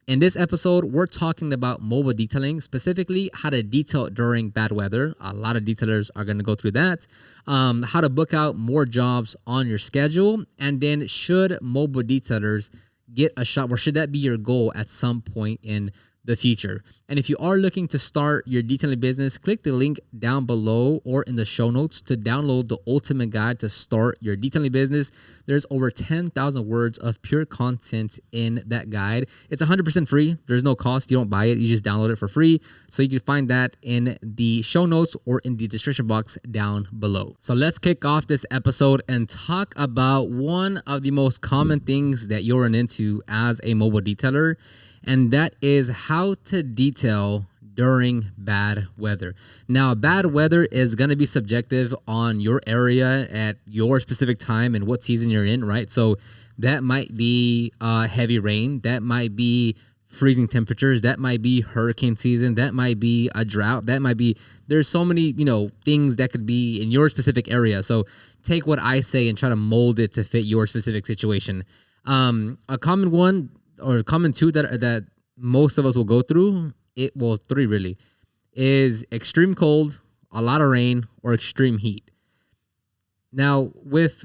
In this episode, we're talking about mobile detailing, specifically how to detail during bad weather. A lot of detailers are going to go through that. How to book out more jobs on your schedule. And then should mobile detailers get a shop, or should that be your goal at some point in the future? And if you are looking to start your detailing business, click the link down below or in the show notes to download the ultimate guide to start your detailing business. There's over 10,000 words of pure content in that guide. It's 100% free. There's no cost. You don't buy it. You just download it for free. So you can find that in the show notes or in the description box down below. So let's kick off this episode and talk about one of the most common things that you'll run into as a mobile detailer, and that is how to detail during bad weather. Now, bad weather is going to be subjective on your area at your specific time and what season you're in, right? So that might be heavy rain, that might be freezing temperatures, that might be hurricane season, that might be a drought, that might be, there's so many, things that could be in your specific area. So take what I say and try to mold it to fit your specific situation. A common one, or common two that most of us will go through, three really, is extreme cold, a lot of rain, or extreme heat. Now, with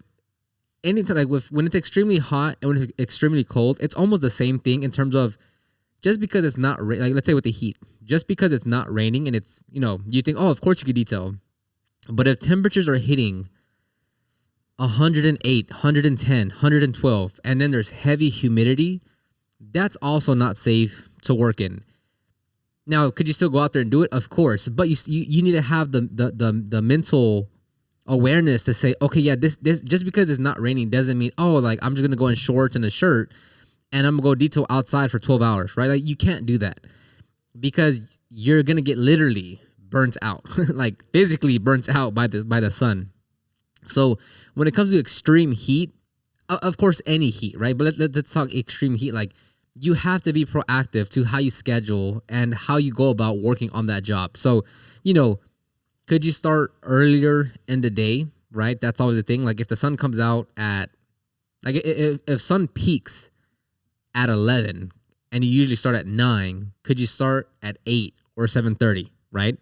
anything, when it's extremely hot and when it's extremely cold, it's almost the same thing in terms of, just because it's not let's say with the heat, just because it's not raining and it's, you think, oh, of course you could detail. But if temperatures are hitting 108, 110, 112, and then there's heavy humidity, that's also not safe to work in. Now, could you still go out there and do it? Of course, but you need to have the mental awareness to say, okay, yeah, this just because it's not raining doesn't mean, oh, like I'm just gonna go in shorts and a shirt and I'm gonna go detail outside for 12 hours, right? Like you can't do that, because you're gonna get literally burnt out, like physically burnt out by the sun. So when it comes to extreme heat, of course, any heat, right? But let's talk extreme heat. Like, you have to be proactive to how you schedule and how you go about working on that job. So, could you start earlier in the day, right? That's always the thing. Like if the sun comes out at, like if sun peaks at 11 and you usually start at 9, could you start at 8 or 7:30, right?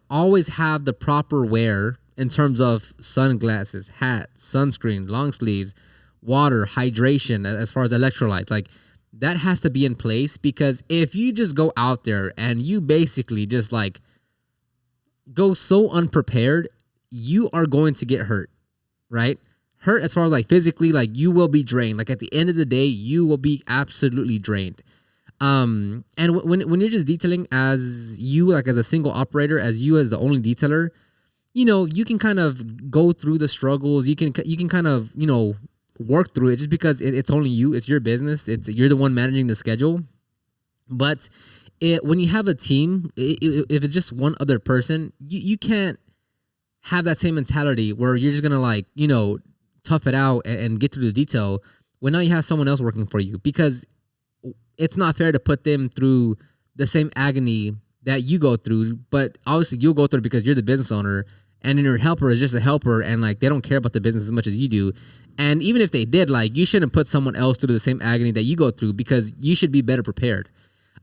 Always have the proper wear in terms of sunglasses, hat, sunscreen, long sleeves, water, hydration, as far as electrolytes. Like that has to be in place, because if you just go out there and you basically just like go so unprepared, you are going to get hurt, right? Hurt as far as like physically, like you will be drained. Like at the end of the day, you will be absolutely drained. And when you're just detailing as you, like as a single operator, as you as the only detailer, you can kind of go through the struggles. You can kind of, work through it, just because it's only you, it's your business. You're the one managing the schedule. But when you have a team, if it's just one other person, you can't have that same mentality where you're just going to like, tough it out and get through the detail when now you have someone else working for you, because it's not fair to put them through the same agony that you go through. But obviously you'll go through it because you're the business owner, and then your helper is just a helper, and like they don't care about the business as much as you do. And even if they did, like you shouldn't put someone else through the same agony that you go through, because you should be better prepared.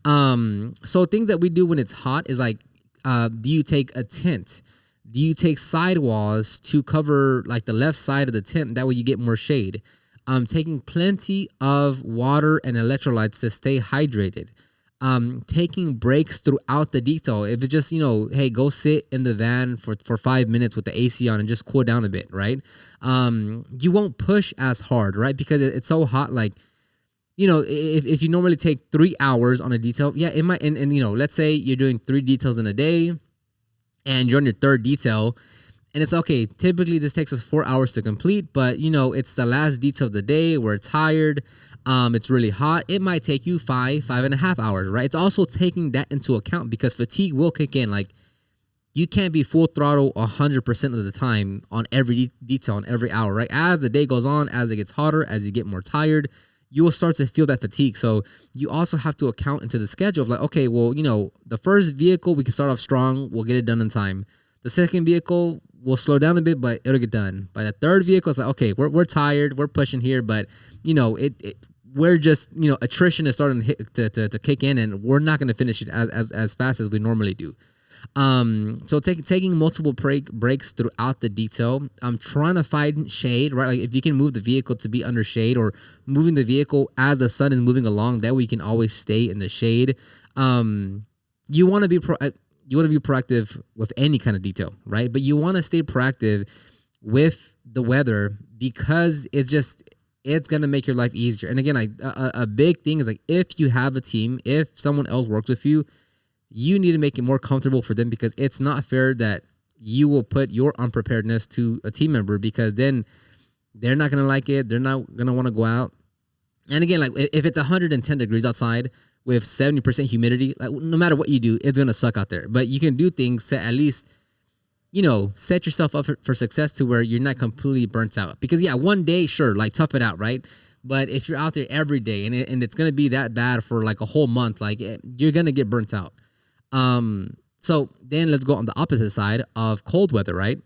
So things that we do when it's hot is like, do you take a tent? Do you take sidewalls to cover like the left side of the tent? That way you get more shade. Taking plenty of water and electrolytes to stay hydrated. Taking breaks throughout the detail. If it's just, hey, go sit in the van for 5 minutes with the AC on and just cool down a bit, right? You won't push as hard, right? Because it's so hot. Like, if you normally take 3 hours on a detail, yeah, it might, and let's say you're doing 3 details in a day and you're on your 3rd detail, and it's okay. Typically this takes us 4 hours to complete, but it's the last detail of the day. We're tired. It's really hot. It might take you 5.5 hours, right? It's also taking that into account, because fatigue will kick in. Like you can't be full throttle 100% of the time on every detail, on every hour, right? As the day goes on, as it gets hotter, as you get more tired, you will start to feel that fatigue. So you also have to account into the schedule of like, okay, well, the first vehicle, we can start off strong. We'll get it done in time. The second vehicle, we'll slow down a bit, but it'll get done. By the 3rd vehicle, it's like, okay, we're tired. We're pushing here, but we're just, attrition is starting to kick in, and we're not going to finish it as fast as we normally do. So taking multiple breaks throughout the detail. I'm trying to find shade, right? Like if you can move the vehicle to be under shade, or moving the vehicle as the sun is moving along, that way you can always stay in the shade. You want to be proactive with any kind of detail, right? But you want to stay proactive with the weather, because it's gonna make your life easier. And again, a big thing is, like, if you have a team, if someone else works with you, you need to make it more comfortable for them, because it's not fair that you will put your unpreparedness to a team member, because then they're not going to like it. They're not going to want to go out. And again, like if it's 110 degrees outside with 70% humidity, like no matter what you do, it's going to suck out there. But you can do things to at least, set yourself up for success, to where you're not completely burnt out. Because yeah, one day, sure, like tough it out, right? But if you're out there every day and it's going to be that bad for like a whole month, like you're going to get burnt out. So then let's go on the opposite side of cold weather, right?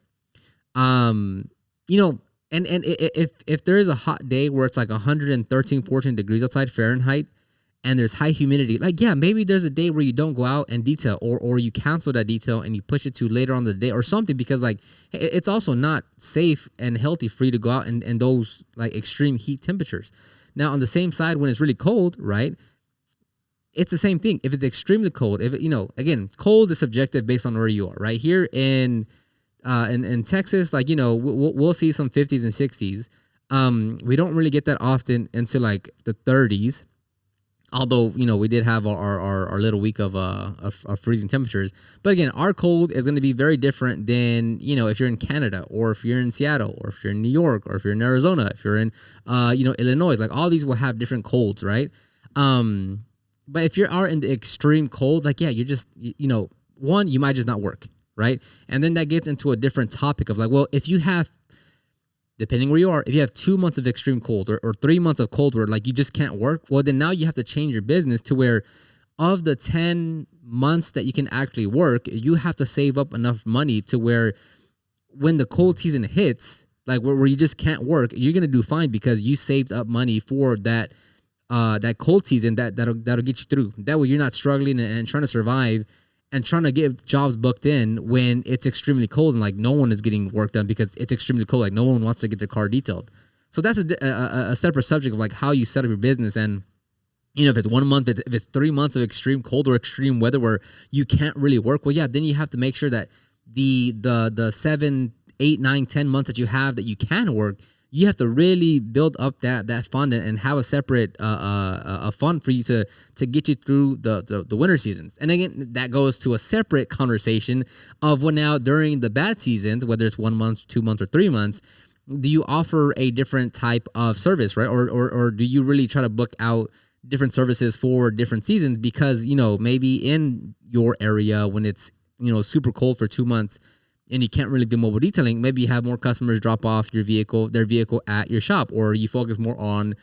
And if there is a hot day where it's like 113, 14 degrees outside Fahrenheit, and there's high humidity, like, yeah, maybe there's a day where you don't go out and detail, or you cancel that detail and you push it to later on the day or something, because like it's also not safe and healthy for you to go out in those like extreme heat temperatures. Now on the same side, when it's really cold, right? It's the same thing. If it's extremely cold, again, cold is subjective based on where you are, right? Here in Texas, like, we'll see some 50s and 60s. We don't really get that often until like the 30s. Although, we did have our little week of freezing temperatures. But again, our cold is going to be very different than, if you're in Canada, or if you're in Seattle, or if you're in New York, or if you're in Arizona, if you're in, Illinois. Like all these will have different colds, right? But if you are in the extreme cold, like, yeah, you're just, one, you might just not work, right? And then that gets into a different topic of like, well, if you have, depending where you are, if you have 2 months of extreme cold, or 3 months of cold where like you just can't work, well, then now you have to change your business to where of the 10 months that you can actually work, you have to save up enough money to where when the cold season hits, like where you just can't work, you're going to do fine, because you saved up money for that cold season that'll get you through. That way you're not struggling and trying to survive and trying to get jobs booked in when it's extremely cold, and like no one is getting work done because it's extremely cold. Like no one wants to get their car detailed. So that's a separate subject of like how you set up your business. And if it's 1 month, if it's 3 months of extreme cold or extreme weather where you can't really work, well, yeah, then you have to make sure that the 7, 8, 9, 10 months that you have that you can work, you have to really build up that fund and have a separate a fund for you to get you through the winter seasons. And again, that goes to a separate conversation of when now during the bad seasons, whether it's 1 month, 2 months, or 3 months, do you offer a different type of service, right? Or do you really try to book out different services for different seasons? Because, maybe in your area when it's, super cold for 2 months, and you can't really do mobile detailing, maybe you have more customers drop off their vehicle at your shop, or you focus more on,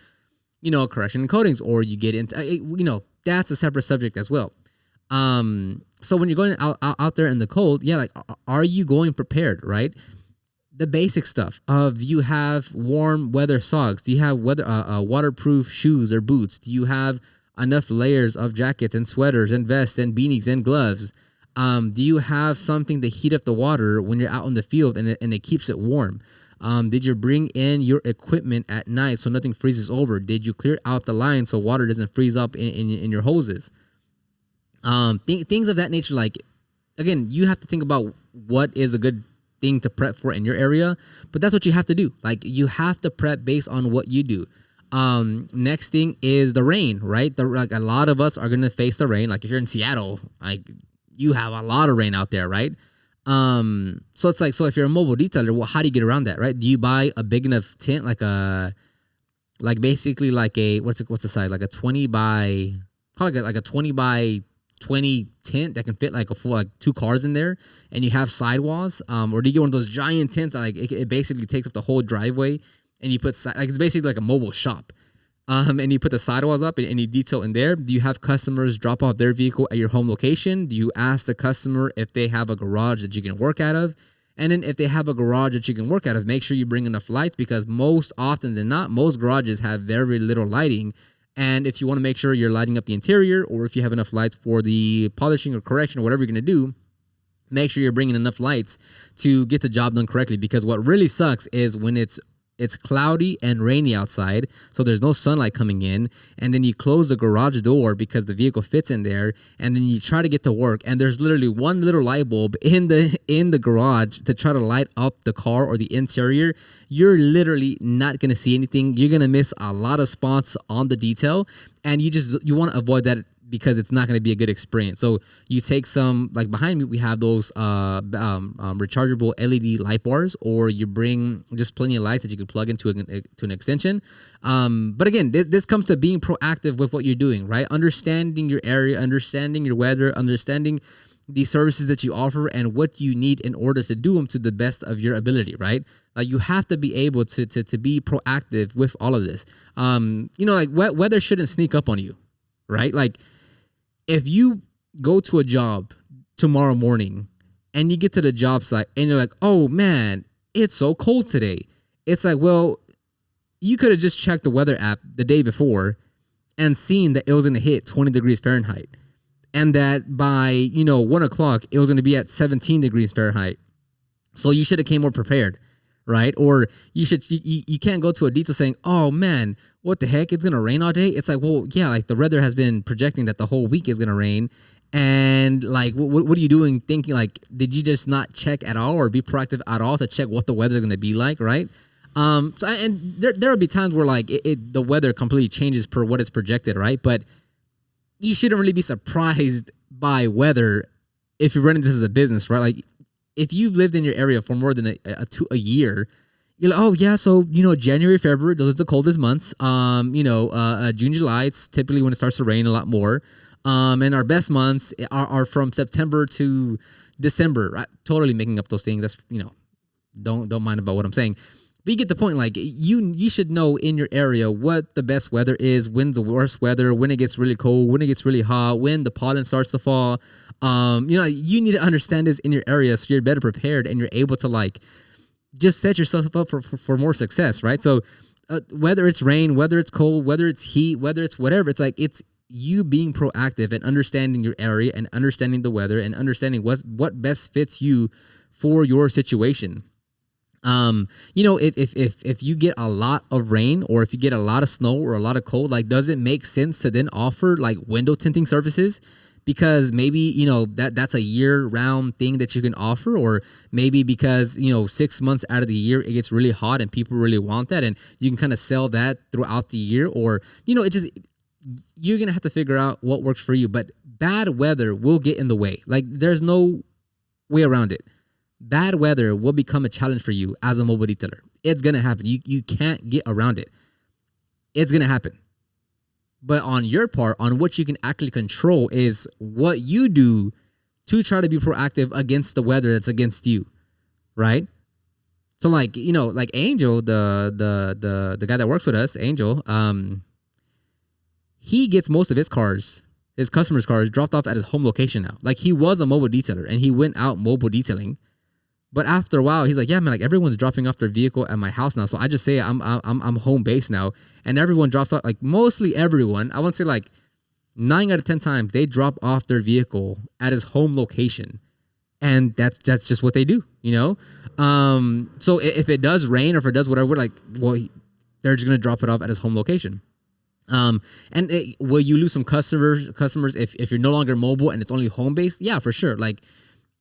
correction and coatings, or you get into, that's a separate subject as well. So when you're going out there in the cold, yeah, like, are you going prepared, right? The basic stuff of, you have warm weather socks? Do you have waterproof shoes or boots? Do you have enough layers of jackets and sweaters and vests and beanies and gloves? Do you have something to heat up the water when you're out in the field and it keeps it warm? Did you bring in your equipment at night so nothing freezes over? Did you clear out the line so water doesn't freeze up in your hoses? Things of that nature. Like, again, you have to think about what is a good thing to prep for in your area, but that's what you have to do. Like, you have to prep based on what you do. Next thing is the rain, right? Like a lot of us are going to face the rain. Like if you're in Seattle, like, you have a lot of rain out there, right? So it's like, so if you're a mobile detailer, well, how do you get around that, right? Do you buy a big enough tent, basically like a, what's the size? Like a 20 by, call it like a 20 by 20 tent that can fit like a full, like 2 cars in there, and you have sidewalls? Or do you get one of those giant tents that like it basically takes up the whole driveway, and you put like, it's basically like a mobile shop. And you put the sidewalls up and you detail in there. Do you have customers drop off their vehicle at your home location? Do you ask the customer if they have a garage that you can work out of? And then if they have a garage that you can work out of, make sure you bring enough lights, because most often than not, most garages have very little lighting. And if you want to make sure you're lighting up the interior, or if you have enough lights for the polishing or correction or whatever you're going to do, make sure you're bringing enough lights to get the job done correctly. Because what really sucks is when it's cloudy and rainy outside, so there's no sunlight coming in, and then you close the garage door because the vehicle fits in there, and then you try to get to work, and there's literally one little light bulb in the garage to try to light up the car or the interior. You're literally not going to see anything. You're going to miss a lot of spots on the detail, and you want to avoid that because it's not going to be a good experience. So you take some, like behind me, we have those rechargeable LED light bars, or you bring just plenty of lights that you can plug into an extension. But again, this comes to being proactive with what you're doing, right? Understanding your area, understanding your weather, understanding the services that you offer and what you need in order to do them to the best of your ability, right? Like you have to be able to be proactive with all of this. Like weather shouldn't sneak up on you, right? Like, if you go to a job tomorrow morning and you get to the job site and you're like, oh man, it's so cold today. It's like, well, you could have just checked the weather app the day before and seen that it was going to hit 20 degrees Fahrenheit. And that by, 1 o'clock, it was going to be at 17 degrees Fahrenheit. So you should have came more prepared, right? Or you can't go to a detail saying, oh man, what the heck? It's going to rain all day. It's like, well, yeah, like the weather has been projecting that the whole week is going to rain. And like, what are you doing thinking like, did you just not check at all or be proactive at all to check what the weather is going to be like, right? And there will be times where like the weather completely changes per what is projected, right? But you shouldn't really be surprised by weather if you're running this as a business, right? Like if you've lived in your area for more than a year, you're like, oh yeah, so January, February, those are the coldest months. June, July, it's typically when it starts to rain a lot more. And our best months are from September to December, right? Totally making up those things. That's don't mind about what I'm saying. But you get the point. Like you should know in your area what the best weather is, when's the worst weather, when it gets really cold, when it gets really hot, when the pollen starts to fall. You need to understand this in your area so you're better prepared and you're able to like just set yourself up for more success, right? So whether it's rain, whether it's cold, whether it's heat, whether it's whatever, it's like it's you being proactive and understanding your area and understanding the weather and understanding what best fits you for your situation. If you get a lot of rain or if you get a lot of snow or a lot of cold, like does it make sense to then offer like window tinting services? Because maybe, that's a year round thing that you can offer, or maybe because, 6 months out of the year, it gets really hot and people really want that. And you can kind of sell that throughout the year, or, you're going to have to figure out what works for you. But bad weather will get in the way. Like there's no way around it. Bad weather will become a challenge for you as a mobile detailer. It's going to happen. You can't get around it. It's going to happen. But on your part, on what you can actually control is what you do to try to be proactive against the weather that's against you, right? So like, like Angel, the guy that works with us, Angel, he gets most of his customers' cars dropped off at his home location now. Like he was a mobile detailer and he went out mobile detailing. But after a while, he's like, yeah, man, like everyone's dropping off their vehicle at my house now. So I just say I'm home base now, and everyone drops off. Like mostly everyone, I want to say like 9 out of 10 times they drop off their vehicle at his home location, and that's just what they do, So if it does rain or if it does whatever, like, well, they're just gonna drop it off at his home location. Will you lose some customers if you're no longer mobile and it's only home based? Yeah, for sure. Like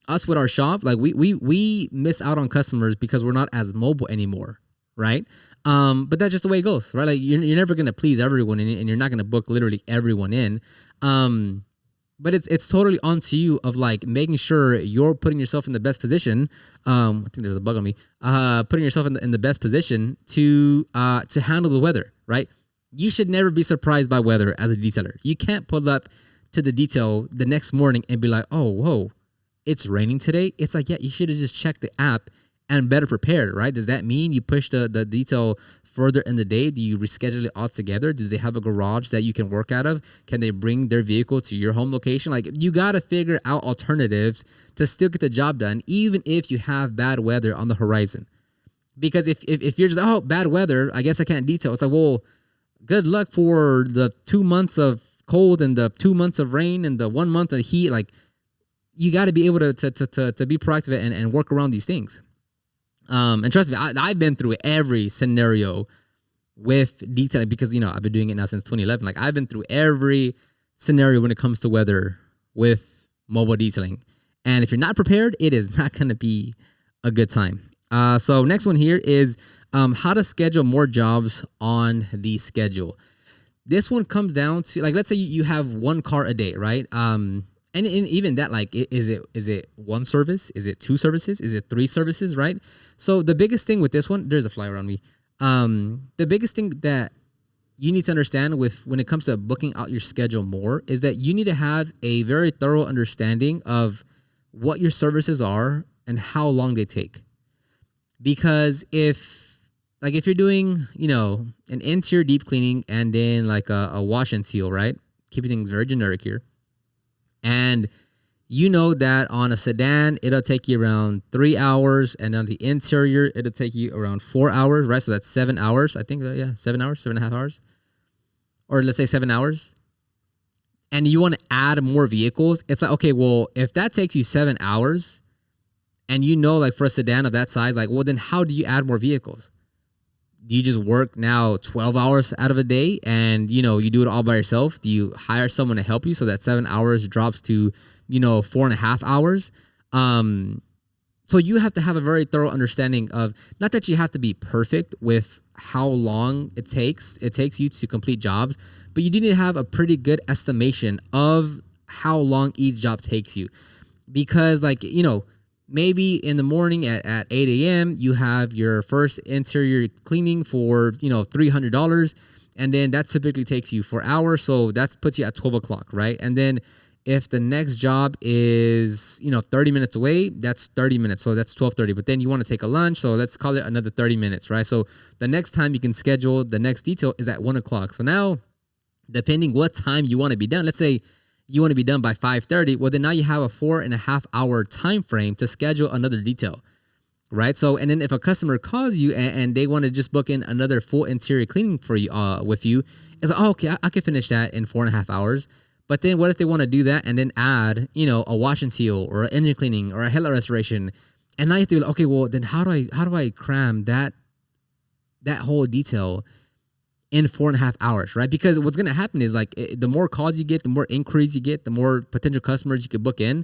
us with our shop, like we miss out on customers because we're not as mobile anymore, right? But that's just the way it goes, right? Like you're never gonna please everyone, and you're not gonna book literally everyone in. But it's totally onto you of like making sure you're putting yourself in the best position. I think there's a bug on me. Putting yourself in the best position to handle the weather, right? You should never be surprised by weather as a detailer. You can't pull up to the detail the next morning and be like, oh, whoa, it's raining today. It's like, yeah, you should have just checked the app and better prepared, right? Does that mean you push the detail further in the day? Do you reschedule it altogether? Do they have a garage that you can work out of? Can they bring their vehicle to your home location? Like you got to figure out alternatives to still get the job done, even if you have bad weather on the horizon. Because if you're just, oh, bad weather, I guess I can't detail. It's like, well, good luck for the 2 months of cold and the 2 months of rain and the 1 month of heat. Like, you got to be able to be proactive and work around these things. And trust me, I've been through every scenario with detailing because, I've been doing it now since 2011. Like, I've been through every scenario when it comes to weather with mobile detailing. And if you're not prepared, it is not going to be a good time. So next one here is how to schedule more jobs on the schedule. This one comes down to, like, let's say you have one car a day, right? And even that, like, is it one service? Is it two services? Is it three services, right? So the biggest thing with this one, there's a fly around me. The biggest thing that you need to understand when it comes to booking out your schedule more is that you need to have a very thorough understanding of what your services are and how long they take. Because if you're doing, an interior deep cleaning and then like a wash and seal, right? Keeping things very generic here. And you know that on a sedan, it'll take you around 3 hours. And on the interior, it'll take you around 4 hours, right? So that's 7 hours. I think, 7 hours, 7.5 hours. Or let's say 7 hours. And you want to add more vehicles. It's like, okay, well, if that takes you 7 hours and like for a sedan of that size, like, well, then how do you add more vehicles? Do you just work now 12 hours out of a day and, you do it all by yourself? Do you hire someone to help you so that 7 hours drops to, 4.5 hours? So you have to have a very thorough understanding of, not that you have to be perfect with how long it takes you to complete jobs, but you do need to have a pretty good estimation of how long each job takes you. Because, like, maybe in the morning at 8 a.m., you have your first interior cleaning for, $300. And then that typically takes you 4 hours. So that puts you at 12 o'clock, right? And then if the next job is, 30 minutes away, that's 30 minutes. So that's 12:30. But then you want to take a lunch. So let's call it another 30 minutes, right? So the next time you can schedule the next detail is at 1 o'clock. So now, depending what time you want to be done, let's say you want to be done by 5:30. Well, then now you have a 4.5 hour time frame to schedule another detail, right? So, and then if a customer calls you and they want to just book in another full interior cleaning for you, with you, it's like, oh, okay, I can finish that in 4.5 hours. But then what if they want to do that and then add, a wash and seal or an engine cleaning or a headlight restoration? And now you have to be like, okay, well, then how do I cram that whole detail in 4.5 hours, right? Because what's going to happen is, like, the more calls you get, the more inquiries you get, the more potential customers you could book in.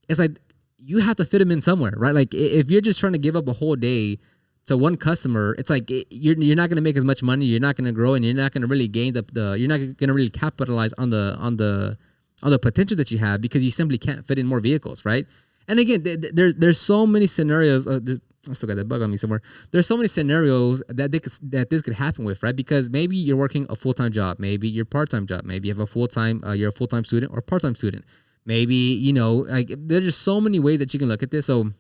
It's like, you have to fit them in somewhere, right? Like, if you're just trying to give up a whole day to one customer, it's like you're not going to make as much money, you're not going to grow, and you're not going to really gain you're not going to really capitalize on the potential that you have, because you simply can't fit in more vehicles, right? And again, there's so many scenarios. I still got that bug on me somewhere. There's so many scenarios that this could happen with, right? Because maybe you're working a full-time job, maybe you're part-time job, maybe you have you're a full-time student or part-time student. Maybe, like, there's just so many ways that you can look at this. So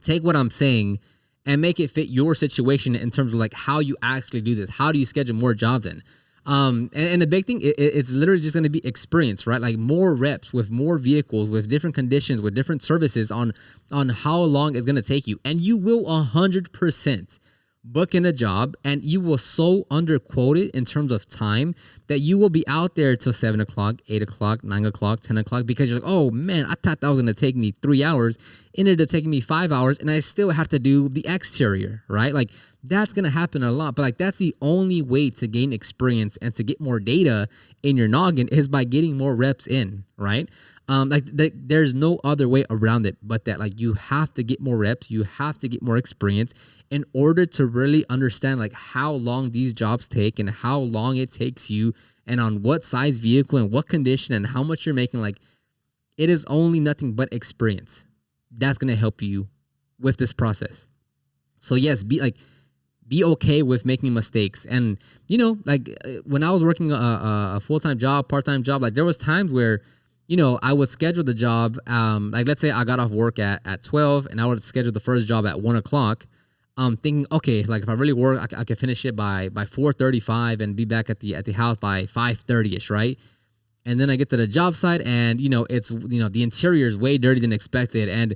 take what I'm saying and make it fit your situation in terms of, like, how you actually do this. How do you schedule more jobs in? And the big thing, it's literally just going to be experience, right? Like, more reps with more vehicles, with different conditions, with different services on how long it's going to take you. And you will 100% book in a job and you will so underquote it in terms of time that you will be out there till 7 o'clock, 8 o'clock, 9 o'clock, 10 o'clock, because you're like, oh man, I thought that was going to take me 3 hours. It ended up taking me 5 hours and I still have to do the exterior, right? Like, that's going to happen a lot, but, like, that's the only way to gain experience and to get more data in your noggin is by getting more reps in, right? There's no other way around it but that. Like, you have to get more reps, you have to get more experience in order to really understand, like, how long these jobs take and how long it takes you and on what size vehicle and what condition and how much you're making. Like, it is only nothing but experience that's going to help you with this process. So yes, be okay with making mistakes. And, when I was working a full-time job, part-time job, like, there was times where, I would schedule the job. Like, let's say I got off work at 12 and I would schedule the first job at 1 o'clock. Thinking, okay, like, if I really work, I can finish it by 4:35 and be back at the house by 5:30ish, right? And then I get to the job site and, it's, the interior is way dirtier than expected. And,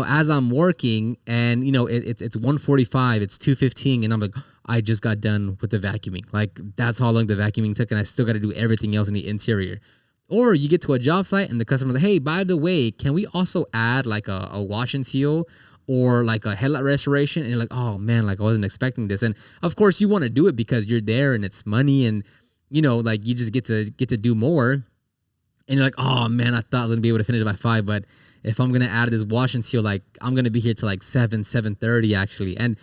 as I'm working and, it's 1:45, it's 2:15 and I'm like, I just got done with the vacuuming. Like that's how long the vacuuming took, and I still got to do everything else in the interior. Or you get to a job site and the customer's like, hey, by the way, can we also add like a wash and seal or like a headlight restoration? And you're like, oh man, like I wasn't expecting this. And of course you want to do it because you're there and it's money and like you just get to do more. And you're like, oh man, I thought I was gonna be able to finish by 5, but if I'm gonna add this wash and seal, like I'm gonna be here till like 7:30 actually. And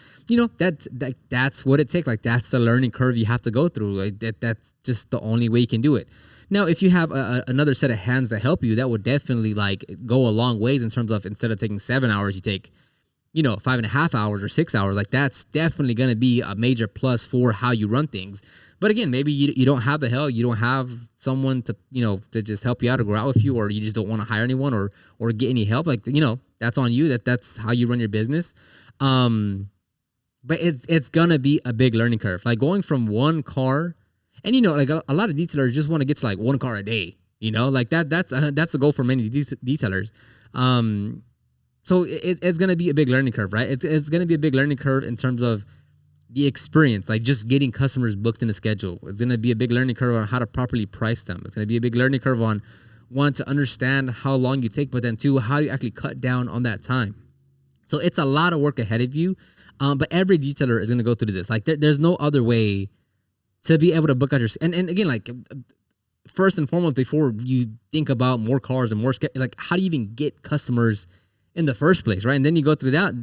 that's what it takes. Like that's the learning curve you have to go through. Like that's just the only way you can do it. Now, if you have another set of hands that help you, that would definitely like go a long ways in terms of instead of taking 7 hours, you take 5.5 hours or 6 hours. Like that's definitely gonna be a major plus for how you run things. But again, maybe you don't have the help, you don't have someone to to just help you out or go out with you, or you just don't want to hire anyone or get any help. Like that's on you. That's how you run your business. But it's gonna be a big learning curve. Like going from one car, and like a lot of detailers just want to get to like one car a day. Like that's a goal for many detailers. So it's gonna be a big learning curve, right? It's gonna be a big learning curve in terms of the experience, like just getting customers booked in the schedule. It's going to be a big learning curve on how to properly price them. It's going to be a big learning curve on one, to understand how long you take, but then two, how you actually cut down on that time. So it's a lot of work ahead of you. But every detailer is going to go through this. Like there's no other way to be able to book out your, and again, like first and foremost, before you think about more cars and more, like how do you even get customers in the first place, right? And then you go through that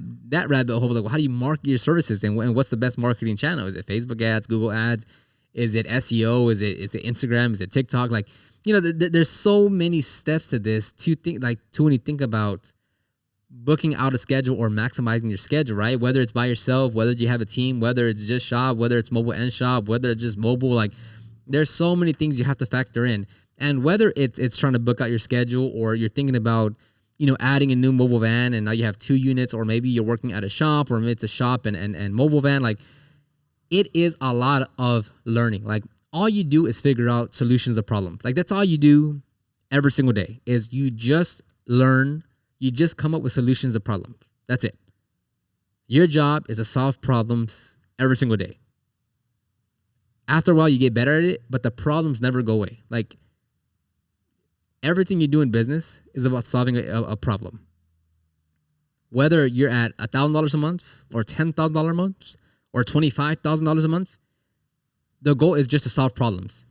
rabbit hole, like, well, how do you market your services, and what's the best marketing channel? Is it Facebook ads, Google ads? Is it SEO? Is it Instagram? Is it TikTok? Like, there's so many steps to this to when you think about booking out a schedule or maximizing your schedule, right? Whether it's by yourself, whether you have a team, whether it's just shop, whether it's mobile and shop, whether it's just mobile, like there's so many things you have to factor in. And whether it's trying to book out your schedule, or you're thinking about adding a new mobile van and now you have 2 units, or maybe you're working at a shop, or maybe it's a shop and mobile van, like it is a lot of learning. Like all you do is figure out solutions to problems. Like that's all you do every single day is you just learn, you just come up with solutions to problems. That's it. Your job is to solve problems every single day. After a while you get better at it, but the problems never go away. Like everything you do in business is about solving a problem. Whether you're at $1,000 a month or $10,000 a month or $25,000 a month, the goal is just to solve problems.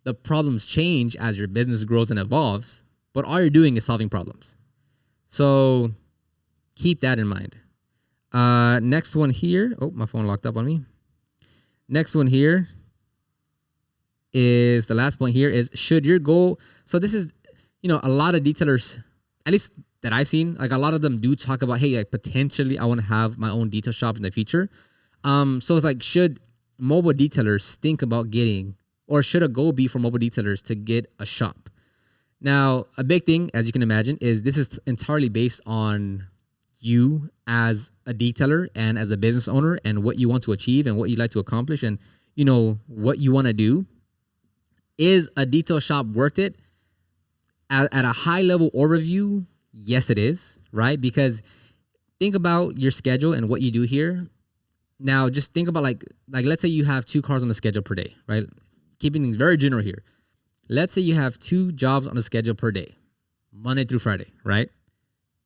The problems change as your business grows and evolves, but all you're doing is solving problems. So keep that in mind. Next one here. Oh, my phone locked up on me. Next one here is the last point here is, should your goal, so this is, a lot of detailers, at least that I've seen, like a lot of them do talk about, hey, like potentially I want to have my own detail shop in the future. So it's like, should mobile detailers think about getting, or should a goal be for mobile detailers to get a shop? Now, a big thing, as you can imagine, is this is entirely based on you as a detailer and as a business owner and what you want to achieve and what you like to accomplish and, what you want to do. Is a detail shop worth it? At a high level overview, yes, it is, right? Because think about your schedule and what you do here. Now, just think about like let's say you have 2 cars on the schedule per day, right? Keeping things very general here. Let's say you have 2 jobs on the schedule per day, Monday through Friday, right?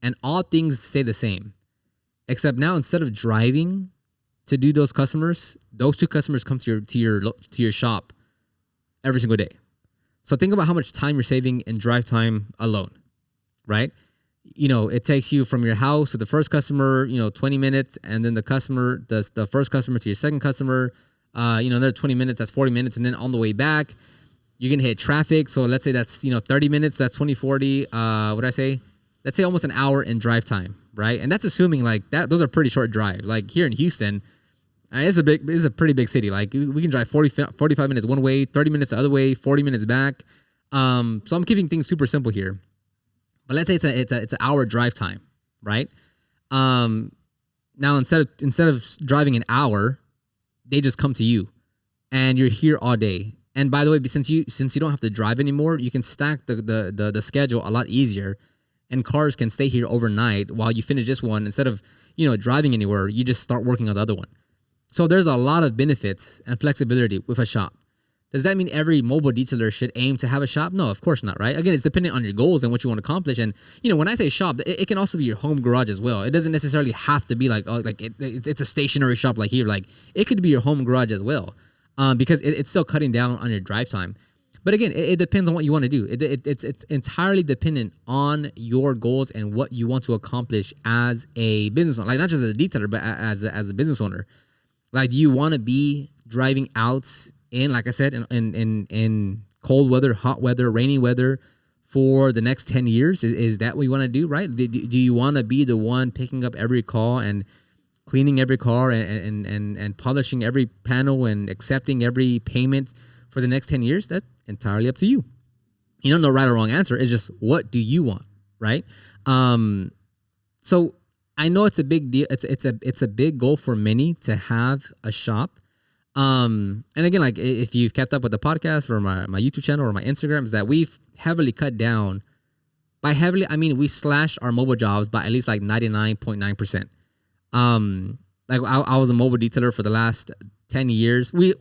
And all things stay the same, except now instead of driving to do those 2 customers come to your shop every single day. So think about how much time you're saving in drive time alone, right? It takes you from your house to the first customer, 20 minutes, and then the first customer to your second customer, another 20 minutes, that's 40 minutes, and then on the way back, you're gonna hit traffic. So let's say that's 30 minutes, that's 20, 40. What I say? Let's say almost an hour in drive time, right? And that's assuming like that those are pretty short drives. Like here in Houston, it's a pretty big city. Like we can drive 45 minutes one way, 30 minutes the other way, 40 minutes back. So I'm keeping things super simple here. But let's say it's an hour drive time, right? Now instead of driving an hour, they just come to you, and you're here all day. And by the way, since you don't have to drive anymore, you can stack the schedule a lot easier, and cars can stay here overnight while you finish this one. Instead of driving anywhere, you just start working on the other one. So there's a lot of benefits and flexibility with a shop. Does that mean every mobile detailer should aim to have a shop? No, of course not, right? Again, it's dependent on your goals and what you want to accomplish. And when I say shop, it can also be your home garage as well. It doesn't necessarily have to be like, oh, like it's a stationary shop like here. Like it could be your home garage as well, because it's still cutting down on your drive time. But again, it depends on what you want to do. It's entirely dependent on your goals and what you want to accomplish as a business owner. Like not just as a detailer, but as a business owner. Like, do you want to be driving out in, like I said, in cold weather, hot weather, rainy weather for the next 10 years? Is that what you want to do, right? Do you want to be the one picking up every call and cleaning every car and polishing every panel and accepting every payment for the next 10 years? That's entirely up to you. No right or wrong answer. It's just, what do you want, right? So I know it's a big deal. It's a big goal for many to have a shop. And again, like if you've kept up with the podcast or my YouTube channel or my Instagram, is that we've heavily cut down. By heavily, I mean we slashed our mobile jobs by at least like 99.9%. Like I was a mobile detailer for the last 10 years. We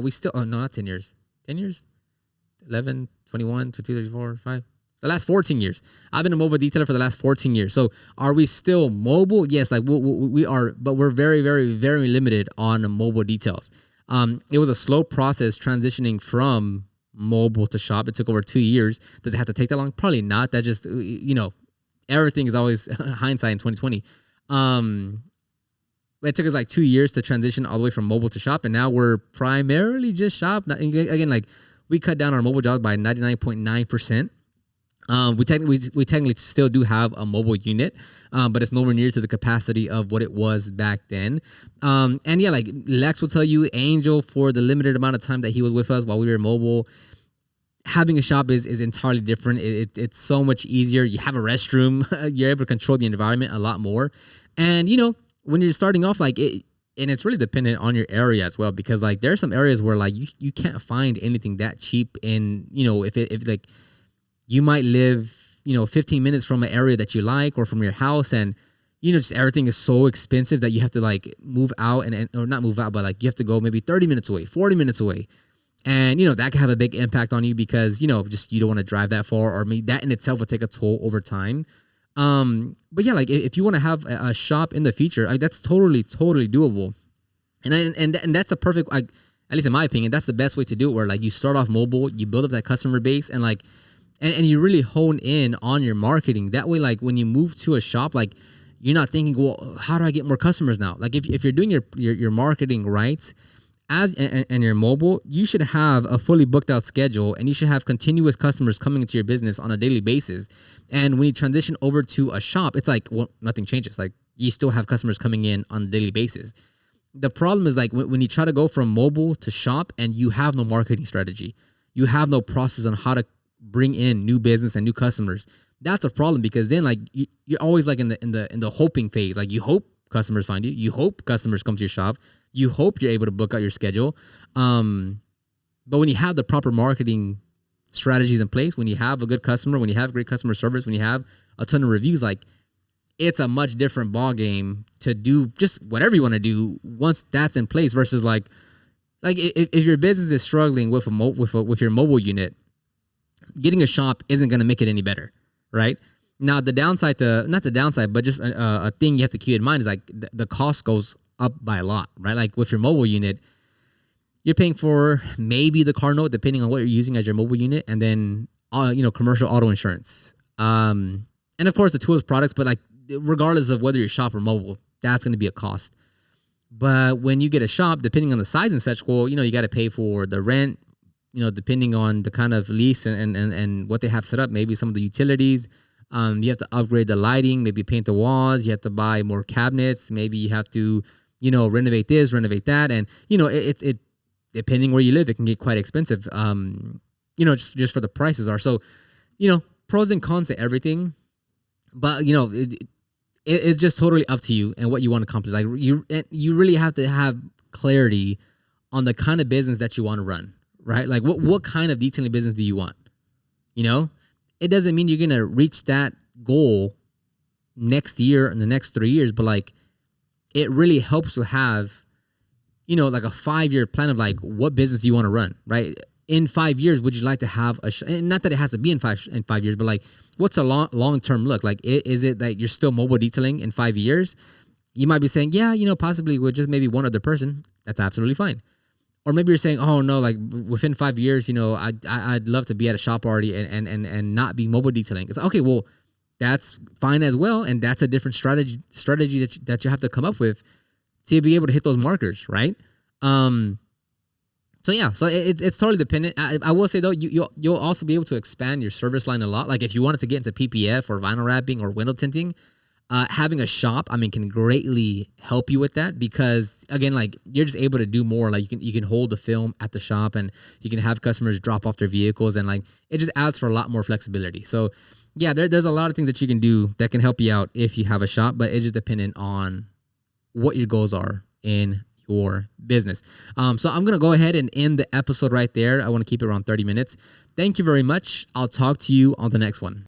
still, oh no, not 10 years. 10 years? 11, 21, 22, 34, 5. The last 14 years. I've been a mobile detailer for the last 14 years. So are we still mobile? Yes, like we are, but we're very, very, very limited on mobile details. It was a slow process transitioning from mobile to shop. It took over 2 years. Does it have to take that long? Probably not. That just, everything is always hindsight in 2020. It took us like 2 years to transition all the way from mobile to shop. And now we're primarily just shop. Again, like we cut down our mobile jobs by 99.9%. We technically still do have a mobile unit, but it's nowhere near to the capacity of what it was back then. And yeah, like Lex will tell you, Angel, for the limited amount of time that he was with us while we were mobile, having a shop is entirely different. It's so much easier. You have a restroom. You're able to control the environment a lot more. And when you're starting off, like it, and it's really dependent on your area as well, because like there are some areas where like you can't find anything that cheap. And if like you might live 15 minutes from an area that you like or from your house, and just everything is so expensive that you have to like move out or not move out, but like you have to go maybe 30 minutes away, 40 minutes away. And that can have a big impact on you because just you don't want to drive that far, or maybe that in itself will take a toll over time. But yeah, like if you want to have a shop in the future, like that's totally doable. And that's a perfect, like, at least in my opinion, that's the best way to do it, where like you start off mobile, you build up that customer base, and like and you really hone in on your marketing. That way, like when you move to a shop, like you're not thinking, well, how do I get more customers now? Like if you're doing your marketing right, and you're mobile, you should have a fully booked out schedule, and you should have continuous customers coming into your business on a daily basis. And when you transition over to a shop, it's like, well, nothing changes. Like you still have customers coming in on a daily basis. The problem is like when you try to go from mobile to shop and you have no marketing strategy, you have no process on how to bring in new business and new customers. That's a problem, because then like you're always like in the hoping phase. Like you hope customers find you, you hope customers come to your shop, you hope you're able to book out your schedule. But when you have the proper marketing strategies in place, when you have a good customer, when you have great customer service, when you have a ton of reviews, like it's a much different ball game to do just whatever you want to do once that's in place, versus like if your business is struggling with with your mobile unit, getting a shop isn't going to make it any better, right? Now, the downside not the downside, but just a thing you have to keep in mind is like the cost goes up by a lot, right? Like with your mobile unit, you're paying for maybe the car note, depending on what you're using as your mobile unit, and then commercial auto insurance, and of course the tools products. But like regardless of whether you're shop or mobile, that's going to be a cost. But when you get a shop, depending on the size and such, well, you got to pay for the rent, depending on the kind of lease and what they have set up, maybe some of the utilities. You have to upgrade the lighting, maybe paint the walls. You have to buy more cabinets. Maybe you have to, renovate this, renovate that. And, it depending where you live, it can get quite expensive, just for the prices are. So, pros and cons to everything. But, it's just totally up to you and what you want to accomplish. Like you really have to have clarity on the kind of business that you want to run, right? Like what kind of detailing business do you want? It doesn't mean you're going to reach that goal next year in the next 3 years, but like it really helps to have like a 5-year plan of like what business do you want to run, right? In 5 years, would you like to have and not that it has to be in 5 years, but like what's a long term look? Like, is it that you're still mobile detailing in 5 years? You might be saying, yeah, possibly with just maybe one other person. That's absolutely fine. Or maybe you're saying, oh no, like within 5 years, I'd love to be at a shop already and not be mobile detailing. It's okay. Well, that's fine as well, and that's a different strategy that you have to come up with to be able to hit those markers, right? So yeah, so it's totally dependent. I will say though, you'll also be able to expand your service line a lot. Like if you wanted to get into PPF or vinyl wrapping or window tinting, having a shop, can greatly help you with that, because again, like you're just able to do more. Like you can hold the film at the shop, and you can have customers drop off their vehicles, and like it just adds for a lot more flexibility. So yeah, there's a lot of things that you can do that can help you out if you have a shop, but it's just dependent on what your goals are in your business. So I'm going to go ahead and end the episode right there. I want to keep it around 30 minutes. Thank you very much. I'll talk to you on the next one.